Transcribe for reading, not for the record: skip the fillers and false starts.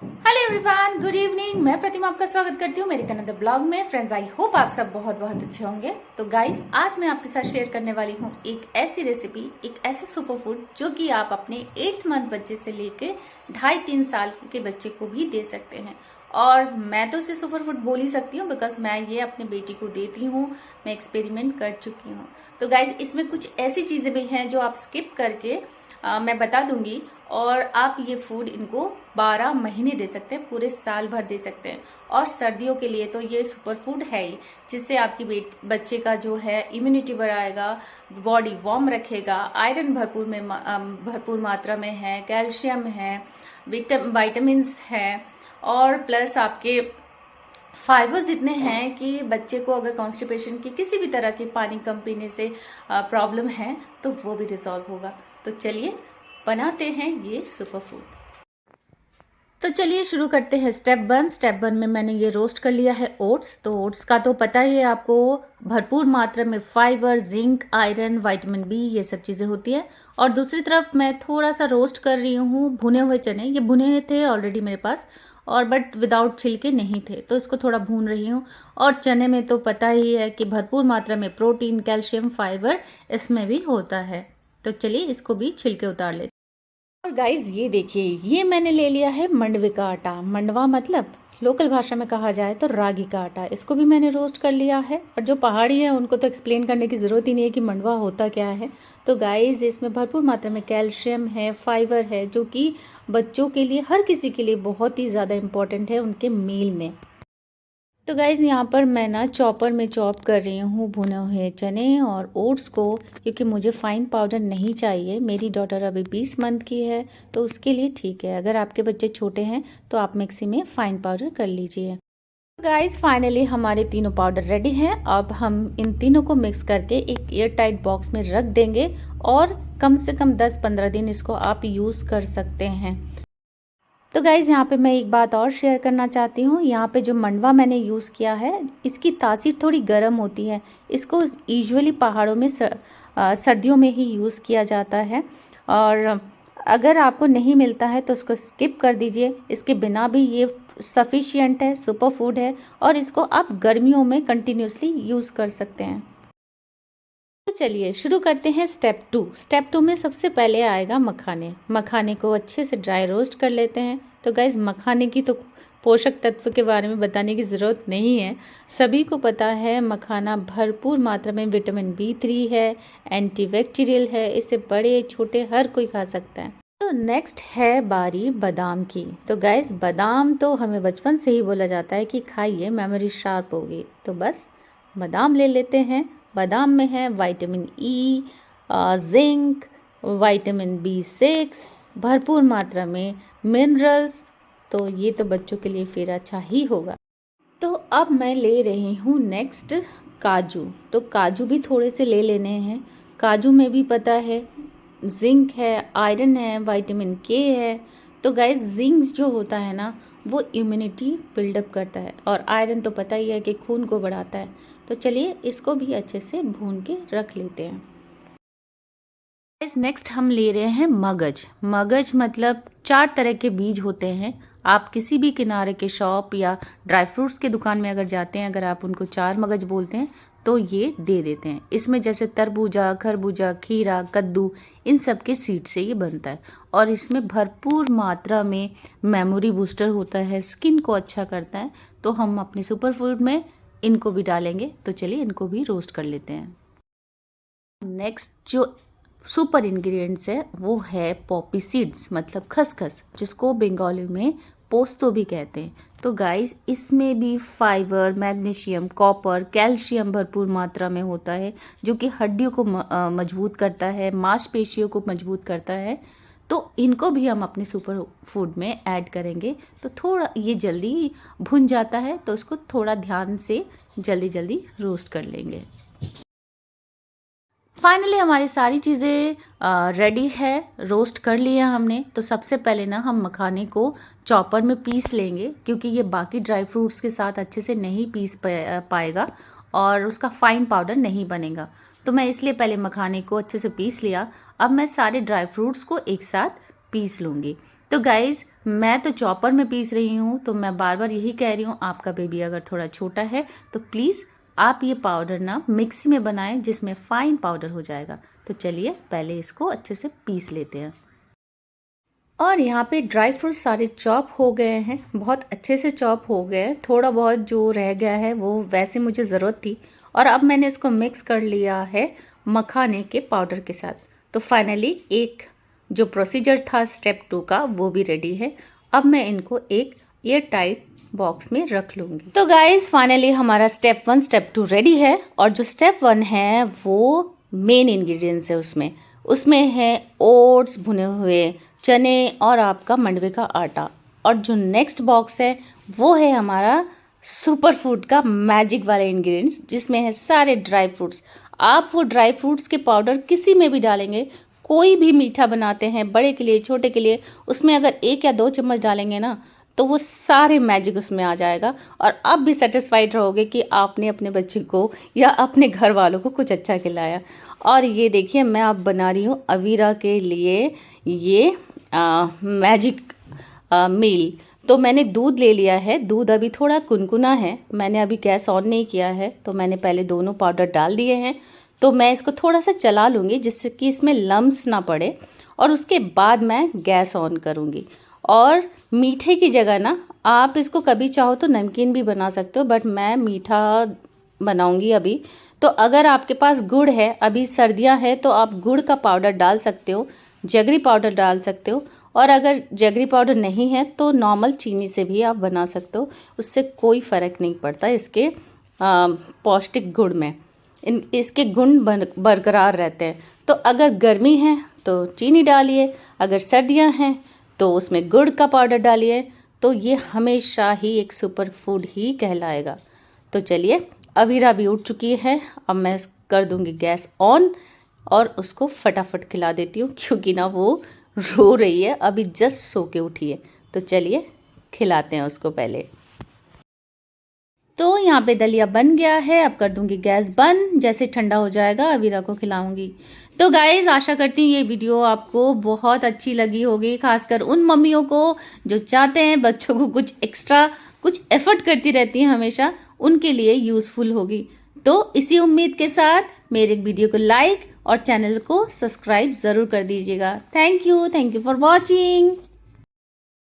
Hello everyone, good evening. मैं प्रतिमा आपका स्वागत करती हूँ मेरे कन्नड़ ब्लॉग में। फ्रेंड्स, आई होप आप सब बहुत बहुत अच्छे होंगे। तो गाइस, आज मैं आपके साथ शेयर करने वाली हूँ एक ऐसी रेसिपी, एक ऐसा सुपर फूड जो कि आप अपने 8th मंथ बच्चे से लेके 2.5-3 साल के बच्चे को भी दे सकते हैं। और मैं तो इसे सुपर फूड बोल ही सकती हूँ बिकॉज मैं ये अपनी बेटी को देती हूँ। मैं एक्सपेरिमेंट कर चुकी हूँ। तो गाइज, इसमें कुछ ऐसी चीजें भी हैं जो आप स्किप करके मैं बता दूंगी, और आप ये फूड इनको 12 महीने दे सकते हैं, पूरे साल भर दे सकते हैं। और सर्दियों के लिए तो ये सुपर फूड है ही, जिससे आपकी बच्चे का जो है इम्यूनिटी बढ़ाएगा, बॉडी वार्म रखेगा। आयरन भरपूर मात्रा में है, कैल्शियम है, विटामिन्स है, और प्लस आपके फाइबर्स इतने हैं कि बच्चे को अगर कॉन्स्टिपेशन की किसी भी तरह की पानी कम पीने से प्रॉब्लम है तो वो भी रिजॉल्व होगा। तो चलिए बनाते हैं ये सुपर फूड। तो चलिए शुरू करते हैं। स्टेप 1 में मैंने ये रोस्ट कर लिया है ओट्स। तो ओट्स का तो पता ही है आपको, भरपूर मात्रा में fibre, zinc, iron, vitamin B, ये सब चीज़ें होती हैं। और दूसरी तरफ मैं थोड़ा सा रोस्ट कर रही हूँ भुने हुए चने। ये भुने हुए थे ऑलरेडी मेरे पास, और बट विदाउट छिलके नहीं थे, तो इसको थोड़ा भून रही हूँ। और चने में तो पता ही है कि भरपूर मात्रा में प्रोटीन, कैल्शियम, फाइबर इसमें भी होता है। तो चलिए इसको भी छिलके उतार लेते हैं। और गाइज, ये देखिए, ये मैंने ले लिया है मंडवे का आटा। मंडवा मतलब लोकल भाषा में कहा जाए तो रागी का आटा। इसको भी मैंने रोस्ट कर लिया है। और जो पहाड़ी है उनको तो एक्सप्लेन करने की ज़रूरत ही नहीं है कि मंडवा होता क्या है। तो गाइज, इसमें भरपूर मात्रा में कैल्शियम है, फाइबर है, जो कि बच्चों के लिए, हर किसी के लिए बहुत ही ज़्यादा इम्पोर्टेंट है उनके मील में। तो गाइज़, यहाँ पर मैं ना चॉपर में चॉप कर रही हूँ भुने हुए चने और ओट्स को, क्योंकि मुझे फाइन पाउडर नहीं चाहिए। मेरी डॉटर अभी 20 मंथ की है, तो उसके लिए ठीक है। अगर आपके बच्चे छोटे हैं तो आप मिक्सी में फाइन पाउडर कर लीजिए। तो गाइज़, फाइनली हमारे तीनों पाउडर रेडी हैं। अब हम इन तीनों को मिक्स करके एक एयर टाइट बॉक्स में रख देंगे, और कम से कम 10-15 दिन इसको आप यूज़ कर सकते हैं। तो गाइज़, यहाँ पे मैं एक बात और शेयर करना चाहती हूँ। यहाँ पे जो मंडवा मैंने यूज़ किया है, इसकी तासीर थोड़ी गर्म होती है। इसको यूजुअली पहाड़ों में सर्दियों में ही यूज़ किया जाता है। और अगर आपको नहीं मिलता है तो उसको स्किप कर दीजिए। इसके बिना भी ये सफिशियंट है, सुपर फूड है, और इसको आप गर्मियों में कंटिन्यूसली यूज़ कर सकते हैं। तो चलिए शुरू करते हैं स्टेप 2 में सबसे पहले आएगा मखाने। मखाने को अच्छे से ड्राई रोस्ट कर लेते हैं। तो गाइज, मखाने की तो पोषक तत्व के बारे में बताने की ज़रूरत नहीं है, सभी को पता है। मखाना भरपूर मात्रा में विटामिन B3 है, एंटीबैक्टीरियल है, इसे बड़े छोटे हर कोई खा सकता है। तो नेक्स्ट है बारी बादाम की। तो गाइज, बादाम तो हमें बचपन से ही बोला जाता है कि खाइए, मेमोरी शार्प होगी। तो बस बादाम ले लेते हैं। बादाम में है vitamin E, zinc, vitamin B6, भरपूर मात्रा में मिनरल्स। तो ये तो बच्चों के लिए फिर अच्छा ही होगा। तो अब मैं ले रही हूँ नेक्स्ट काजू। तो काजू भी थोड़े से ले लेने हैं। काजू में भी पता है जिंक है, आयरन है, विटामिन के है। तो गाइस, जिंक जो होता है ना, वो इम्यूनिटी बिल्डअप करता है, और आयरन तो पता ही है कि खून को बढ़ाता है। तो चलिए इसको भी अच्छे से भून के रख लेते हैं। नेक्स्ट हम ले रहे हैं मगज। मगज मतलब 4 तरह के बीज होते हैं। आप किसी भी किनारे के शॉप या ड्राई फ्रूट्स के दुकान में अगर जाते हैं, अगर आप उनको 4 मगज बोलते हैं तो ये दे देते हैं। इसमें जैसे तरबूजा, खरबूजा, खीरा, कद्दू, इन सब के सीड से ये बनता है। और इसमें भरपूर मात्रा में मेमोरी बूस्टर होता है, स्किन को अच्छा करता है। तो हम अपने सुपर फूड में इनको भी डालेंगे। तो चलिए इनको भी रोस्ट कर लेते हैं। नेक्स्ट जो सुपर इंग्रेडिएंट्स है वो है पॉपी सीड्स, मतलब खसखस, जिसको बंगाली में पोस्तो भी कहते हैं। तो गाइस, इसमें भी फाइबर, मैग्नीशियम, कॉपर, कैल्शियम भरपूर मात्रा में होता है, जो कि हड्डियों को मजबूत करता है, मांसपेशियों को मजबूत करता है। तो इनको भी हम अपने सुपर फूड में ऐड करेंगे। तो थोड़ा ये जल्दी भुन जाता है, तो उसको थोड़ा ध्यान से जल्दी जल्दी रोस्ट कर लेंगे। फाइनली हमारी सारी चीज़ें रेडी है, रोस्ट कर लिया हमने। तो सबसे पहले ना हम मखाने को चॉपर में पीस लेंगे, क्योंकि ये बाकी ड्राई फ्रूट्स के साथ अच्छे से नहीं पीस पाएगा, और उसका फाइन पाउडर नहीं बनेगा। तो मैं इसलिए पहले मखाने को अच्छे से पीस लिया। अब मैं सारे ड्राई फ्रूट्स को एक साथ पीस लूँगी। तो गाइज़, मैं तो चॉपर में पीस रही हूँ, तो मैं बार बार यही कह रही हूँ, आपका बेबी अगर थोड़ा छोटा है तो प्लीज़ आप ये पाउडर ना मिक्सी में बनाएं जिसमें फाइन पाउडर हो जाएगा। तो चलिए पहले इसको अच्छे से पीस लेते हैं। और यहाँ पे ड्राई फ्रूट सारे चॉप हो गए हैं, बहुत अच्छे से चॉप हो गए हैं। थोड़ा बहुत जो रह गया है वो वैसे मुझे ज़रूरत थी, और अब मैंने इसको मिक्स कर लिया है मखाने के पाउडर के साथ। तो फाइनली एक जो प्रोसीजर था स्टेप 2 का वो भी रेडी है। अब मैं इनको एक एयर टाइट बॉक्स में रख लूँगी। तो गाइस फाइनली हमारा स्टेप 1 स्टेप 2 रेडी है, और जो स्टेप 1 है वो मेन इंग्रेडिएंट्स है उसमें है ओट्स, भुने हुए चने और आपका मंडवे का आटा। और जो नेक्स्ट बॉक्स है वो है हमारा सुपर फूड का मैजिक वाले इंग्रेडिएंट्स, जिसमें है सारे ड्राई फ्रूट्स। आप वो ड्राई फ्रूट्स के पाउडर किसी में भी डालेंगे, कोई भी मीठा बनाते हैं बड़े के लिए छोटे के लिए, उसमें अगर 1 या 2 चम्मच डालेंगे ना तो वो सारे मैजिक उसमें आ जाएगा, और आप भी सेटिस्फाइड रहोगे कि आपने अपने बच्चे को या अपने घर वालों को कुछ अच्छा खिलाया। और ये देखिए मैं अब बना रही हूँ अवीरा के लिए ये मैजिक मील। तो मैंने दूध ले लिया है, दूध अभी थोड़ा कुनकुना है, मैंने अभी गैस ऑन नहीं किया है, तो मैंने पहले दोनों पाउडर डाल दिए हैं। तो मैं इसको थोड़ा सा चला लूँगी जिससे कि इसमें लम्स ना पड़े, और उसके बाद मैं गैस ऑन करूँगी। और मीठे की जगह ना आप इसको कभी चाहो तो नमकीन भी बना सकते हो, बट मैं मीठा बनाऊँगी अभी। तो अगर आपके पास गुड़ है, अभी सर्दियाँ हैं तो आप गुड़ का पाउडर डाल सकते हो, जगरी पाउडर डाल सकते हो, और अगर जगरी पाउडर नहीं है तो नॉर्मल चीनी से भी आप बना सकते हो, उससे कोई फ़र्क नहीं पड़ता इसके पौष्टिक गुण में। इसके गुण बरकरार रहते हैं। तो अगर गर्मी है तो चीनी डालिए, अगर सर्दियां हैं तो उसमें गुड़ का पाउडर डालिए, तो ये हमेशा ही एक सुपर फूड ही कहलाएगा। तो चलिए अवीरा भी उठ चुकी है, अब मैं कर दूंगी गैस ऑन और उसको फटाफट खिला देती हूँ, क्योंकि ना वो रो रही है, अभी जस्ट सो के उठी है। तो चलिए खिलाते हैं उसको पहले। तो यहाँ पे दलिया बन गया है, अब कर दूंगी गैस बंद, जैसे ठंडा हो जाएगा अवीरा को खिलाऊंगी। तो गाइज आशा करती हूँ ये वीडियो आपको बहुत अच्छी लगी होगी, खासकर उन मम्मियों को जो चाहते हैं बच्चों को कुछ एक्स्ट्रा, कुछ एफर्ट करती रहती हैं हमेशा, उनके लिए यूजफुल होगी। तो इसी उम्मीद के साथ मेरे वीडियो को लाइक और चैनल को सब्सक्राइब ज़रूर कर दीजिएगा। Thank you for watching.